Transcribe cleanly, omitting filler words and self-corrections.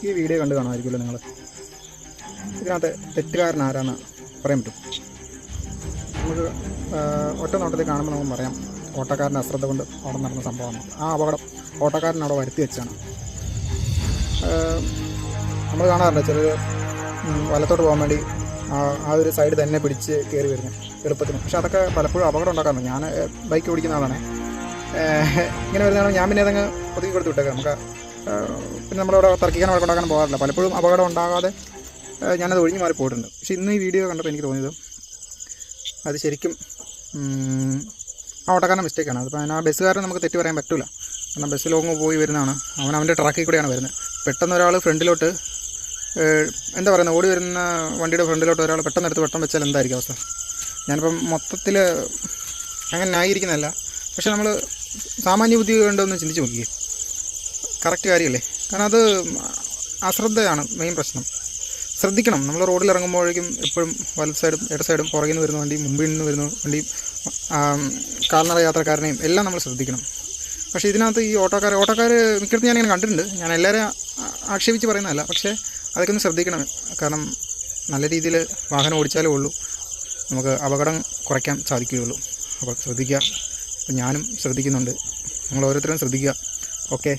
ഈ വീഡിയോ കണ്ട് കാണുമായിരിക്കുമല്ലോ നിങ്ങൾ. ഇതിനകത്ത് തെറ്റുകാരൻ ആരാന്ന് പറയാൻ പറ്റും. നമുക്ക് ഒറ്റ നോട്ടത്തിൽ കാണുമ്പോൾ നമുക്ക് പറയാം ഓട്ടക്കാരൻ്റെ അശ്രദ്ധ കൊണ്ട് അവിടെ നടന്ന സംഭവമാണ്. ആ അപകടം ഓട്ടക്കാരൻ അവിടെ വരുത്തി വെച്ചാണ്. നമ്മൾ കാണാറുണ്ട് ചിലർ വലത്തോട്ട് പോകാൻ വേണ്ടി ആ ഒരു സൈഡ് തന്നെ പിടിച്ച് കയറി വരുന്നത് എളുപ്പത്തിന്. പക്ഷേ അതൊക്കെ പലപ്പോഴും അപകടം ഉണ്ടാക്കാറുണ്ട്. ഞാൻ ബൈക്ക് ഓടിക്കുന്ന ആളാണ്. ഇങ്ങനെ വരുന്നതാണ് ഞാൻ പിന്നെ അതങ്ങ് ഒതുക്കി കൊടുത്ത് വിട്ടേക്കാം. നമുക്ക് പിന്നെ നമ്മളവിടെ തർക്കിക്കാൻ വഴക്കുണ്ടാക്കാൻ പോകാറില്ല. പലപ്പോഴും അപകടം ഉണ്ടാകാതെ ഞാനത് ഒഴിഞ്ഞു മാറി പോയിട്ടുണ്ട്. പക്ഷേ ഇന്ന് ഈ വീഡിയോ കണ്ടപ്പോൾ എനിക്ക് തോന്നിയത് അത് ശരിക്കും ആ ഓട്ടക്കാരൻ്റെ മിസ്റ്റേക്കാണ്. അതിപ്പോൾ ആ ബസ്സുകാരൻ നമുക്ക് തെറ്റ് പറയാൻ പറ്റില്ല. കാരണം ബസ് ലോങ്ങ് പോയി വരുന്നതാണ്. അവൻ്റെ ട്രാക്കിൽ കൂടെയാണ് വരുന്നത്. പെട്ടെന്ന് ഒരാൾ ഫ്രണ്ടിലോട്ട് എന്താ പറയുന്നത് ഓടി വരുന്ന വണ്ടിയുടെ ഫ്രണ്ടിലോട്ട് ഒരാൾ പെട്ടെന്ന് എടുത്ത് വെട്ടം വെച്ചാൽ എന്തായിരിക്കും അവസ്ഥ? ഞാനിപ്പം മൊത്തത്തിൽ അങ്ങനെ ന്യായീകരിക്കുന്നതല്ല. പക്ഷെ നമ്മൾ സാമാന്യ ബുദ്ധി കൊണ്ടൊന്ന് ചിന്തിച്ച് നോക്കിയേ. കറക്റ്റ് കാര്യമല്ലേ? കാരണം അത് അശ്രദ്ധയാണ് മെയിൻ പ്രശ്നം. ശ്രദ്ധിക്കണം. നമ്മൾ റോഡിൽ ഇറങ്ങുമ്പോഴേക്കും എപ്പോഴും വലത് സൈഡും ഇട സൈഡും പുറകിൽ നിന്ന് വരുന്ന വണ്ടി, മുമ്പിൽ നിന്ന് വരുന്ന വണ്ടി, കാൽനട യാത്രക്കാരനെയും എല്ലാം നമ്മൾ ശ്രദ്ധിക്കണം. പക്ഷേ ഇതിനകത്ത് ഈ ഓട്ടോക്കാർ മിക്കടുത്ത് ഞാനിങ്ങനെ കണ്ടിട്ടുണ്ട്. ഞാൻ എല്ലാവരെയും ആക്ഷേപിച്ച് പറയുന്നതല്ല. പക്ഷേ അതൊക്കെ ഒന്ന് ശ്രദ്ധിക്കണം. കാരണം നല്ല രീതിയിൽ വാഹനം ഓടിച്ചാലേ ഉള്ളൂ നമുക്ക് അപകടം കുറയ്ക്കാൻ സാധിക്കുകയുള്ളൂ. അപ്പോൾ ശ്രദ്ധിക്കുക. അപ്പോൾ ഞാനും ശ്രദ്ധിക്കുന്നുണ്ട്. നിങ്ങൾ ഓരോരുത്തരും ശ്രദ്ധിക്കുക. ഓക്കെ.